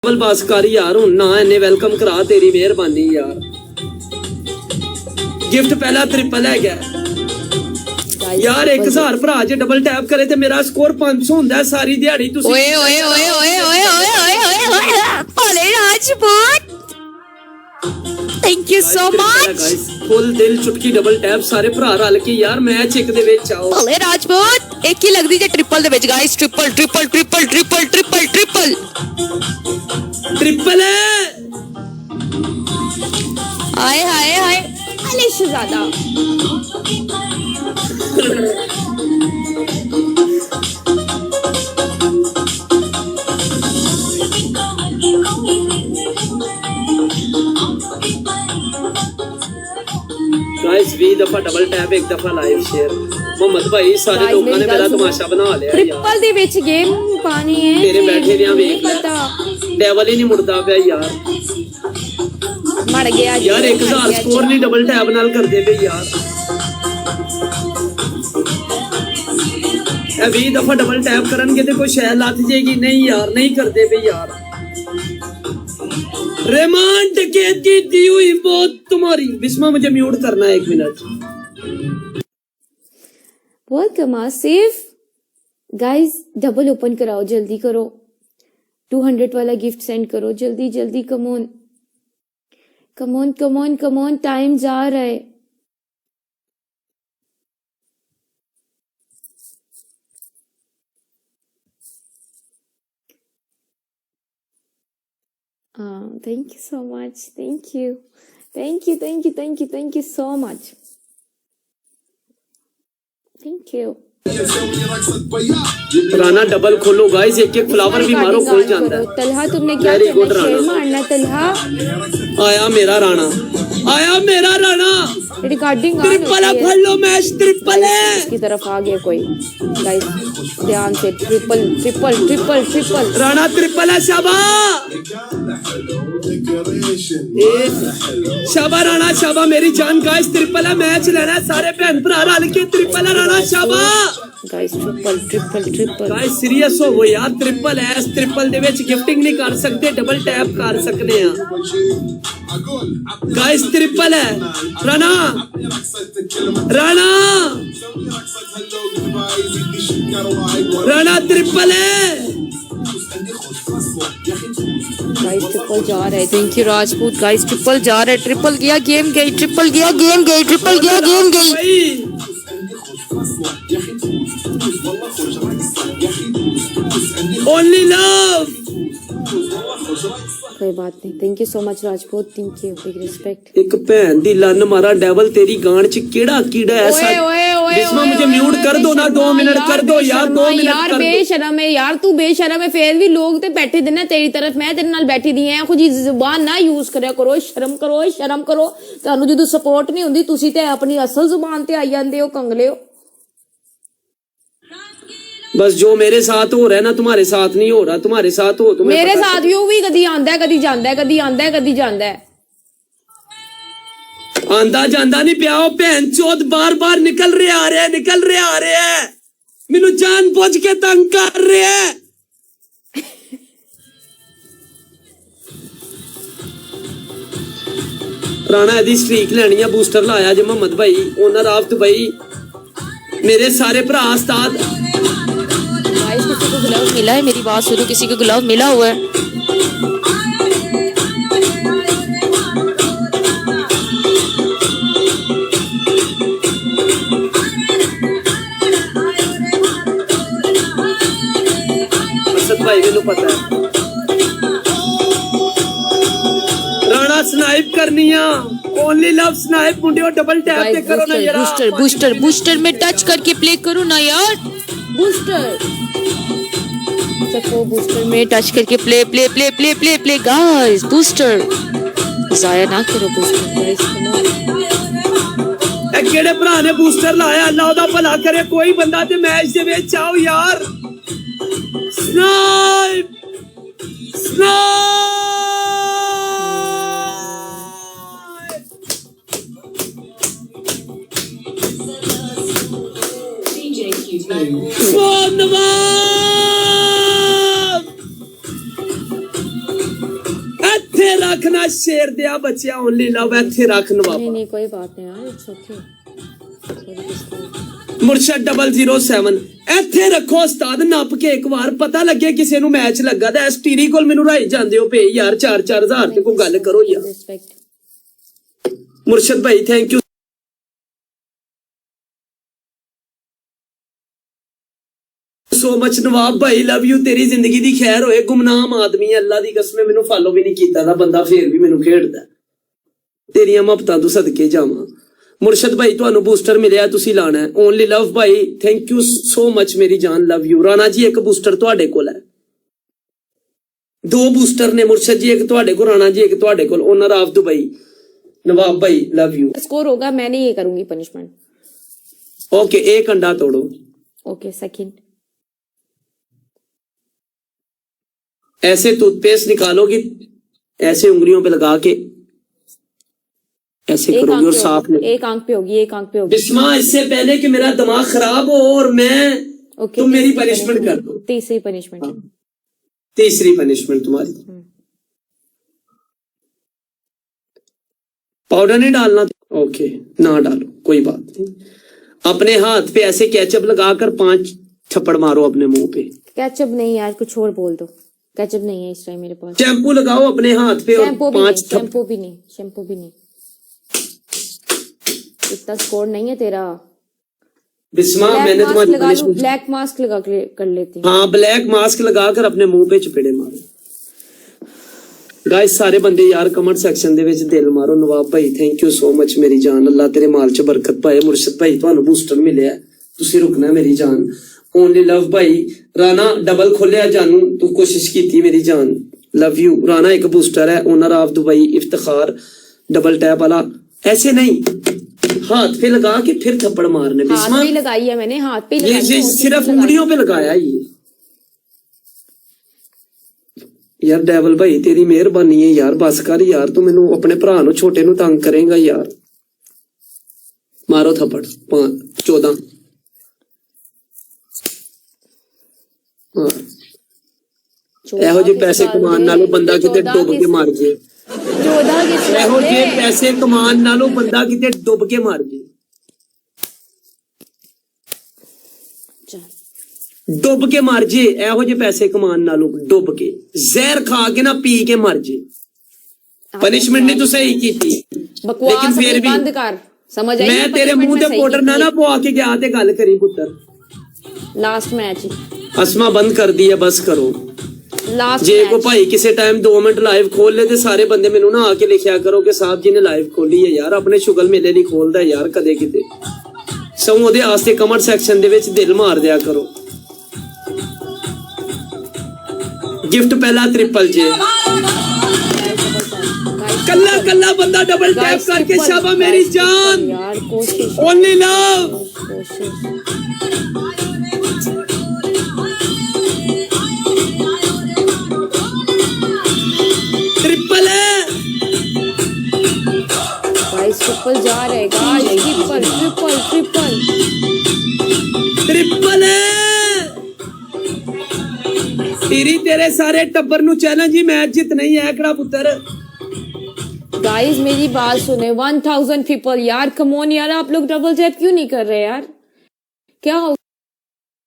Double पास कर यार हुन ना इन्ने वेलकम करा तेरी मेहरबानी यार गिफ्ट पहला ट्रिपल है गया यार 1000 भरा जे डबल टैप करे ते मेरा स्कोर 500 ਹੁੰਦਾ ਸਾਰੀ ਦਿਹਾੜੀ ਤੁਸੀਂ ਓਏ ਓਏ ਓਏ ਓਏ ਓਏ ਓਏ ਓਏ ਭਲੇ Rajput thank you so much full दिल चुटकी डबल टैप सारे भरा रल के यार मैच एक दे विच आओ भले राजपूत एक ही लगदी जे ट्रिपल दे विच guys triple triple triple triple triple triple triple hi hi hi Ali Shahzada guys 20 दफा डबल टैप एक दफा लाइव शेयर मोहम्मद भाई सारे लोगों ने मेरा तमाशा बना लिया ट्रिपल दे विच गेम पानी है तेरे बैठे दियां वेख ले डेवल ही नहीं मुड़दा पिया यार मर गया यार 1000 स्कोर नहीं डबल टैप नाल कर दे बे यार ए 20 दफा डबल टैप करनगे ते कोई शय लत जाएगी नहीं यार नहीं कर दे बे यार रेमान डकैती दी हुई बहुत तुम्हारी बिस्मा मुझे म्यूट करना है 1 minute welcome Asif guys double open कराओ जल्दी करो 200 वाला गिफ्ट सेंड करो जल्दी जल्दी come on come on come on come on time जा रहा है thank you so much thank you thank you thank you thank you thank you so much thank you Rana double खोलो गाइस एक एक flower भी मारो खोल जाता है तलहा तुमने क्या शेर मारना तलहा आया मेरा राणा रिकॉर्डिंग ट्रिपल फड़ लो मैच ट्रिपल है इसकी तरफ आ गया कोई गाइस ध्यान से triple triple triple triple Rana triple है शाबा राणा शाबा मेरी जान गाइस ट्रिपल है मैच लेना है सारे बहन भरा रल के ट्रिपल है राणा शाबा guys triple triple triple guys serious हो यार ट्रिपल है इस ट्रिपल दे विच गिफ्टिंग नहीं कर सकते डबल टैप कर सकने हैं गाइस ट्रिपल है राणा राणा राणा ट्रिपल है गाइस ट्रिपल जा रहा है thank you Rajput guys triple जा रहा है ट्रिपल गया गेम गई ट्रिपल गया गेम गई ट्रिपल गया गेम गई ओनली लव कोई बात नहीं thank you so much Rajput thank you big respect एक भैन दी लन मारा डेवल तेरी गांड च केड़ा कीड़ा ऐसा बिस्मा मुझे म्यूट कर दो ना 2 मिनट कर दो यार 2 मिनट यार बेशरम है यार तू बेशरम है फिर भी लोग ते बैठे दे ना तेरी तरफ मैं तेरे नाल बैठी दी है खुद जुबान ना यूज करया करो शर्म करो तानू जदों सपोर्ट नहीं हुंदी तुसी ते अपनी असल जुबान ते आई जांदे हो कंगले हो बस जो मेरे साथ हो रहा है ना तुम्हारे साथ नहीं हो रहा तुम्हारे साथ हो तुम्हें मेरे साथ भी कदी आंदा है कदी जांदा है कदी आंदा है कदी जांदा है आंदा जांदा नहीं पिया भैन चौथ बार निकल रहे आ रहे हैं मैनू जान बुझ के तंग कर रहे हैं राणा दी स्ट्रीक लेनी है बूस्टर लाया जे मोहम्मद भाई ओनर आफ दुबई मेरे सारे भरा उस्ताद किसी को गुलाब मिला है मेरी बात सुनो किसी को गुलाब मिला हुआ है भाई मैनू पता है राणा स्नाइप करनी है ओनली लव स्नाइप मुंडियो डबल टैप पे करो ना यार बूस्टर में टच करके प्ले करो ना यार बूस्टर बूस्टर में टच करके प्ले गाइस बूस्टर जाया ना करो बूस्टर गाइस केड़े भरा ने बूस्टर लाया अल्लाह दा भला करे कोई बंदा ते मैच दे विच आओ यार स्नाइप ਲੱਖ ਨਾ ਸ਼ੇਰ ਦਿਆ ਬੱਚਿਆ ਓਨਲੀ ਲਵ ਇੱਥੇ ਰੱਖ ਨਵਾਬ नहीं नहीं कोई बात नहीं यार इट्स ओके ਮੁਰਸ਼ਦ 007 ਇੱਥੇ ਰੱਖੋ ਉਸਤਾਦ ਨੱਪ ਕੇ ਇੱਕ ਵਾਰ ਪਤਾ ਲੱਗੇ ਕਿਸੇ ਨੂੰ ਮੈਚ ਲੱਗਾ ਤਾਂ ਐਸਟੀਰੀ ਕੋਲ ਮੈਨੂੰ ਰਾਈ ਜਾਂਦੇ ਹੋ ਭੇ ਯਾਰ 4-4000 ਤੇ ਕੋਈ ਗੱਲ ਕਰੋ ਯਾਰ respect ਮੁਰਸ਼ਦ Bhai thank you so much Nawab Bhai love you ਤੇਰੀ ਜ਼ਿੰਦਗੀ ਦੀ ਖੈਰ ਹੋਏ ਗੁਮਨਾਮ ਆਦਮੀ ਹੈ ਅੱਲਾ ਦੀ ਕਸਮ ਮੈਨੂੰ ਫਾਲੋ ਵੀ ਨਹੀਂ ਕੀਤਾ ਦਾ ਬੰਦਾ ਫੇਰ ਵੀ ਮੈਨੂੰ ਖੇਡਦਾ ਤੇਰੀਆਂ ਮੁਹੱਬਤਾਂ ਤੋਂ ਸਦਕੇ ਜਾਵਾਂ ਮੁਰਸ਼ਦ ਭਾਈ ਤੁਹਾਨੂੰ ਬੂਸਟਰ ਮਿਲਿਆ ਤੁਸੀਂ ਲਾਣਾ ਹੈ only love Bhai thank you so much ਮੇਰੀ ਜਾਨ ਲਵ ਯੂ ਰਾਣਾ ਜੀ ਇੱਕ ਬੂਸਟਰ ਤੁਹਾਡੇ ਕੋਲ ਹੈ ਦੋ ਬੂਸਟਰ ਨੇ ਮੁਰਸ਼ਦ ਜੀ ਇੱਕ ਤੁਹਾਡੇ ਕੋਲ ਰਾਣਾ ਜੀ ਇੱਕ ਤੁਹਾਡੇ ਕੋਲ ਓਨਰ ਆਫ ਦੁਬਈ नवाब भाई लव यू स्कोर होगा मैं नहीं ये करूंगी पनिशमेंट ओके एक अंडा तोड़ो ओके सेकंड ऐसे टूथपेस्ट निकालोगी ऐसे उंगलियों पे लगा के ऐसे करोगी और साफ एक आंख पे होगी एक आंख पे होगी बिस्मा इससे पहले कि मेरा दिमाग खराब हो और मैं तुम मेरी पनिशमेंट कर दो तीसरी पनिशमेंट तीसरी पनिशमेंट तुम्हारी पाउडर नहीं डालना ओके ना डालो कोई बात नहीं अपने हाथ पे ऐसे केचप लगाकर 5 थप्पड़ मारो अपने मुंह पे केचप नहीं यार कुछ और बोल दो केचप नहीं है इस टाइम मेरे पास शैम्पू लगाओ अपने हाथ पे और 5 शैम्पू भी नहीं इतना स्कोर नहीं है तेरा बिस्मा मैंने तुम्हारी ब्लैक मास्क लगा कर लेती हाँ ब्लैक मास्क लगाकर अपने मुंह पे चपेड़े मारो गाइस सारे बंदे यार कमेंट सेक्शन ਦੇ ਵਿੱਚ ਦਿਲ ਮਾਰੋ ਨਵਾਬ ਭਾਈ ਥੈਂਕ ਯੂ ਸੋ ਮਚ ਮੇਰੀ ਜਾਨ ਅੱਲਾ ਤੇਰੇ ਮਾਲ 'ਚ ਬਰਕਤ ਪਾਏ ਮੁਰਸ਼ਦ ਭਾਈ ਤੁਹਾਨੂੰ ਬੂਸਟਰ ਮਿਲਿਆ ਤੁਸੀਂ ਰੁਕਣਾ ਮੇਰੀ ਜਾਨ ਓਨਲੀ ਲਵ ਭਾਈ ਰਾਣਾ ਡਬਲ ਖੋਲਿਆ ਜਾਨੂ ਤੂੰ ਕੋਸ਼ਿਸ਼ ਕੀਤੀ ਮੇਰੀ ਜਾਨ ਲਵ ਯੂ ਰਾਣਾ ਇੱਕ ਬੂਸਟਰ है owner of Dubai Iftikhar double tap वाला ऐसे नहीं हाथ पे लगा के फिर थप्पड़ मारने हाथ पे लगाई है मैंने हाथ पे लगाई ये सिर्फ उंगलियों पे लगाया ये यार डेवल भाई तेरी मेहरबानी है यार बस कर यार तू मैनू अपने भरा नु छोटे नु तंग करेगा यार मारो थप्पड़ 14 ਇਹੋ ਜਿਹੇ ਪੈਸੇ ਕਮਾਉਣ ਨਾਲੋਂ ਬੰਦਾ ਕਿਤੇ ਡੁੱਬ ਕੇ ਮਰ ਜੇ ਇਹੋ ਜਿਹੇ ਪੈਸੇ ਕਮਾਉਣ ਨਾਲੋਂ ਬੰਦਾ ਕਿਤੇ ਡੁੱਬ ਕੇ ਮਰ ਜੇ डुब के मर जे ਇਹੋ ਜਿਹੇ ਪੈਸੇ ਕਮਾਉਣ ਨਾਲੋਂ ਡੁੱਬ ਕੇ ਜ਼ਹਿਰ ਖਾ ਕੇ ਨਾ ਪੀ ਕੇ ਮਰ ਜੇ ਪਨਿਸ਼ਮੈਂਟ ਨਹੀਂ ਤੂੰ ਸਹੀ ਕੀਤੀ ਲੇਕਿਨ ਫਿਰ ਵੀ ਬੰਦ ਕਰ ਸਮਝ ਆਈ ਮੈਂ ਤੇਰੇ ਮੂੰਹ ਤੇ ਪਾਊਡਰ ਨਾ ਪਵਾ ਕੇ ਗਿਆ ਤੇ ਗੱਲ ਕਰੀ ਪੁੱਤਰ ਲਾਸਟ ਮੈਚ ਅਸਮਾ ਬੰਦ ਕਰ ਦੀ ਹੈ ਬਸ ਕਰੋ ਲਾਸਟ ਜੇ ਕੋ ਭਾਈ ਕਿਸੇ ਟਾਈਮ 2 ਮਿੰਟ ਲਾਈਵ ਖੋਲ ਲੈ ਤੇ ਸਾਰੇ ਬੰਦੇ ਮੈਨੂੰ ਨਾ ਆ ਕੇ ਲਿਖਿਆ ਕਰੋ ਕਿ ਸਾਹਿਬ ਜੀ ਨੇ ਲਾਈਵ ਖੋਲੀ ਹੈ ਯਾਰ ਆਪਣੇ ਸ਼ੁਗਲ ਮੇਲੇ ਲਈ ਖੋਲਦਾ ਯਾਰ ਕਦੇ ਕਿਤੇ ਸਭ ਉਹਦੇ ਆਸਤੇ ਕਮੈਂਟ ਸੈਕਸ਼ਨ ਦੇ ਵਿੱਚ ਦਿਲ ਮਾਰ ਦਿਆ ਕਰੋ गिफ्ट पहला ट्रिपल जे कल्ला कल्ला बंदा डबल टैप करके शाबा मेरी जान ओनली लव ट्रिपल है गाइस ट्रिपल जा रहे guys triple triple triple triple है तेरी तेरे सारे टब्बर नु चैलेंज ही मैच जितना ही है कड़ा पुत्र गाइस मेरी बात सुने 1000 पीपल यार कम ऑन यार आप लोग डबल टैप क्यों नहीं कर रहे यार क्या हो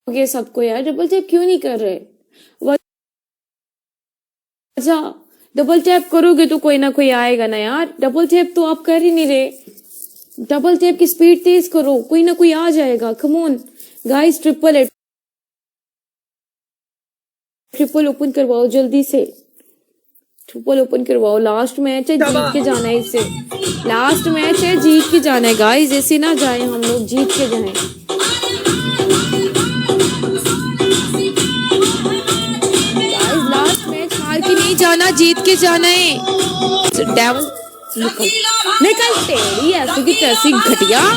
गया सबको यार डबल टैप क्यों नहीं कर रहे अच्छा डबल टैप करोगे तो कोई ना कोई आएगा ना यार डबल टैप तो आप कर ही नहीं रहे डबल टैप की स्पीड तेज करो कोई ना कोई आ जाएगा come on guys triple triple open करवाओ जल्दी से ट्रिपल ओपन करवाओ लास्ट मैच है जीत के जाना है इससे लास्ट मैच है जीत के जाना है गाइस ऐसे ना जाए हम लोग जीत के जाए गाइस लास्ट मैच हार के नहीं जाना जीत के जाना है डेविल निकल तेरी ऐसी की तैसी घटिया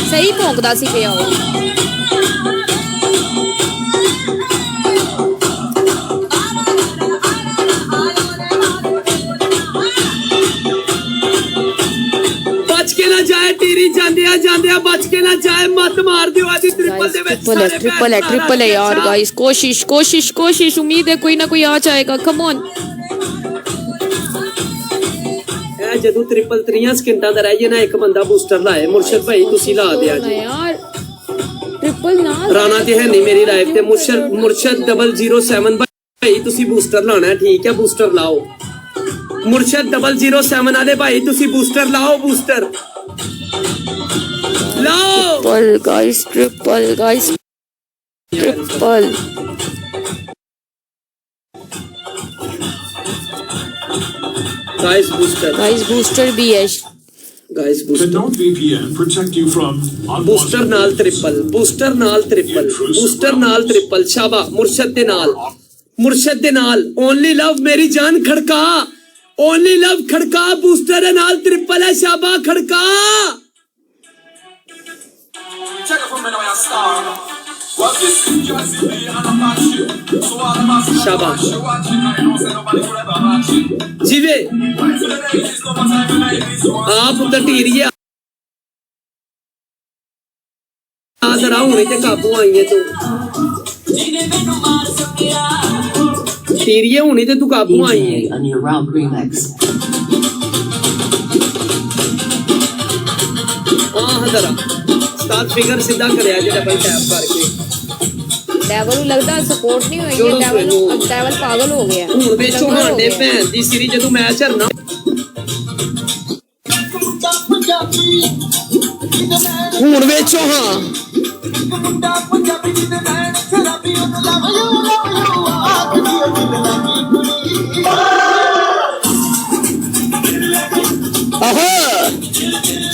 सही भौंकदा सी पिया हो ना जाए टीरी जांदिया जांदिया बच के ना जाए मत मार दियो आदि ट्रिपल दे विच ट्रिपल है यार गाइस कोशिश कोशिश कोशिश उम्मीद है कोई ना कोई आ जाएगा कम ऑन ਜਦੋਂ ट्रिपल 3 ਸਕਿੰਟਾਂ ਦਾ ਰਹਿ ਜੇ ਨਾ ਇੱਕ ਬੰਦਾ ਬੂਸਟਰ ਲਾਏ ਮੁਰਸ਼ਦ ਭਾਈ ਤੁਸੀਂ ਲਾ ਦਿਆ ਜੀ यार ट्रिपल ना ਰਾਣਾ ਤੇ ਹੈ ਨਹੀਂ ਮੇਰੀ ਲਾਈਫ ਤੇ ਮੁਰਸ਼ਦ 007 ਭਾਈ ਤੁਸੀਂ ਬੂਸਟਰ ਲਾਣਾ ਠੀਕ ਹੈ ਬੂਸਟਰ ਲਾਓ ਮੁਰਸ਼ਦ 007 ਵਾਲੇ ਭਾਈ ਤੁਸੀਂ ਬੂਸਟਰ ਲਾਓ ਬੂਸਟਰ ਲਾਓ triple guys triple guys booster भी है guys The booster Note VPN protect you from booster ਨਾਲ ਟ੍ਰਿਪਲ ਸ਼ਾਬਾ ਮੁਰਸ਼ਦ ਦੇ ਨਾਲ ਓਨਲੀ ਲਵ ਮੇਰੀ ਜਾਨ ਖੜਕਾ ਓਨਲੀ ਲਵ ਖੜਕਾ ਬੂਸਟਰ ਦੇ ਨਾਲ ਟ੍ਰਿਪਲ ਹੈ ਸ਼ਾਬਾ ਖੜਕਾ ਸ਼ਾਬਾ ਜਿਵੇਂ ਆਪ ਟਟੀਰੀਆ ਜ਼ਰਾ ਹੁਣੇ ਤੇ ਕਾਬੂ ਆਈਏ ਤੂੰ ਟੀਰੀਏ ਹੁਣੇ ਤੇ ਤੂੰ ਕਾਬੂ ਆਈਏ DJ on your round remix. ਹਾਂ ਜ਼ਰਾ ਸਟਾਰਟ ਫਿਗਰ ਸਿੱਧਾ ਕਰਿਆ ਜੇ ਡਬਲ ਟੈਪ ਕਰਕੇ डेवल लगता सपोर्ट नहीं होगी जोड़ो डेवल सोनू। अब डेवल पागल हो गया ਹੁਣ ਵੇਚੋ ਹਾਂਡੇ ਭੈਣ ਦੀ ਸਿਰੀ ਜਦੋਂ ਮੈਚ ਹਰਨਾ ਹੁਣ ਵੇਚੋ ਹਾਂ ਆਹੋ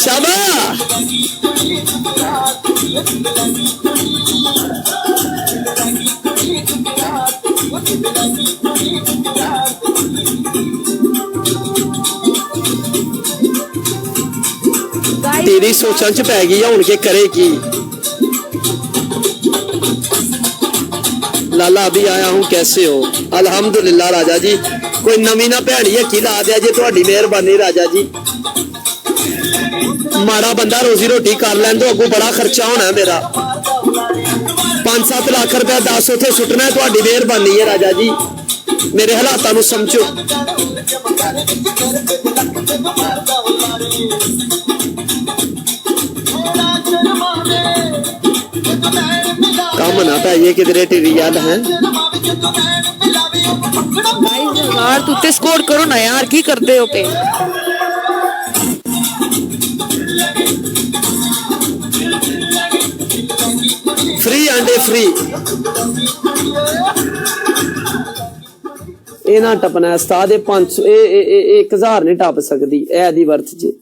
ਸ਼ਾਬਾ तेरी सोचा च पै गई हूं के करे की लाला अभी आया हूं कैसे हो अल्हम्दुलिल्लाह राजा जी कोई नवी ना भैनी हकी ला दिया जे तुहाडी मेहरबानी राजा जी माड़ा बंदा रोजी रोटी कर लैन दो अगों बड़ा खर्चा होना है मेरा 5-7 लाख रुपया 10 उथे सुटना है तुहाडी मेहरबानी है राजा जी मेरे हालातां नूं समझो काम ना पाइए किधरे टीवी याद है यार तू ते स्कोर करो ना यार की करते हो पे फ्री आंडे फ्री ਇਹ ਨਾ ਟਪਣਾ ਉਸਤਾਦ ਇਹ 500 ਇਹ 1000 ਨਹੀਂ ਟੱਪ ਸਕਦੀ ਇਹ ਦੀ ਵਰਤ ਜੇ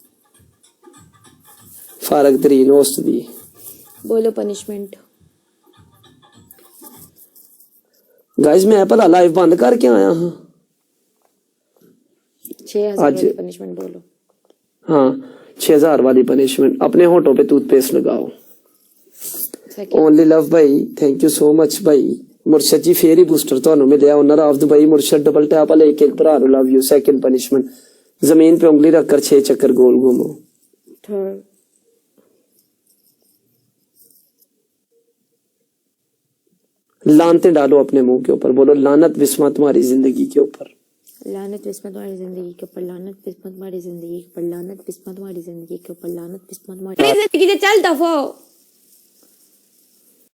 ਫਾਰਗ ਤਰੀਨ ਹੋਸਟ ਦੀ बोलो पनिशमेंट गाइस मैं भला लाइव बंद करके आया हाँ 6000 आज- वाली पनिशमेंट बोलो हाँ 6000 वाली पनिशमेंट अपने होठों पे टूथपेस्ट लगाओ सेकंड ओनली लव भाई थैंक यू सो मच भाई मुर्शद जी फेर ही बूस्टर ਤੁਹਾਨੂੰ ਮਿਲਿਆ ओनर ऑफ दुबई मुर्शद डबल टैप वाले एक भरा नु लव यू सेकंड पनिशमेंट जमीन पे उंगली रखकर 6 चक्कर गोल घूमो थर्ड लानते डालो अपने मुंह के ऊपर बोलो लानत बिस्मा तुम्हारी जिंदगी के ऊपर लानत बिस्मत तुम्हारी जिंदगी के ऊपर लानत बिस्मत तुम्हारी जिंदगी के ऊपर लानत बिस्मत तुम्हारी जिंदगी के ऊपर लानत बिस्मत तुम्हारी जिंदगी से चल दफो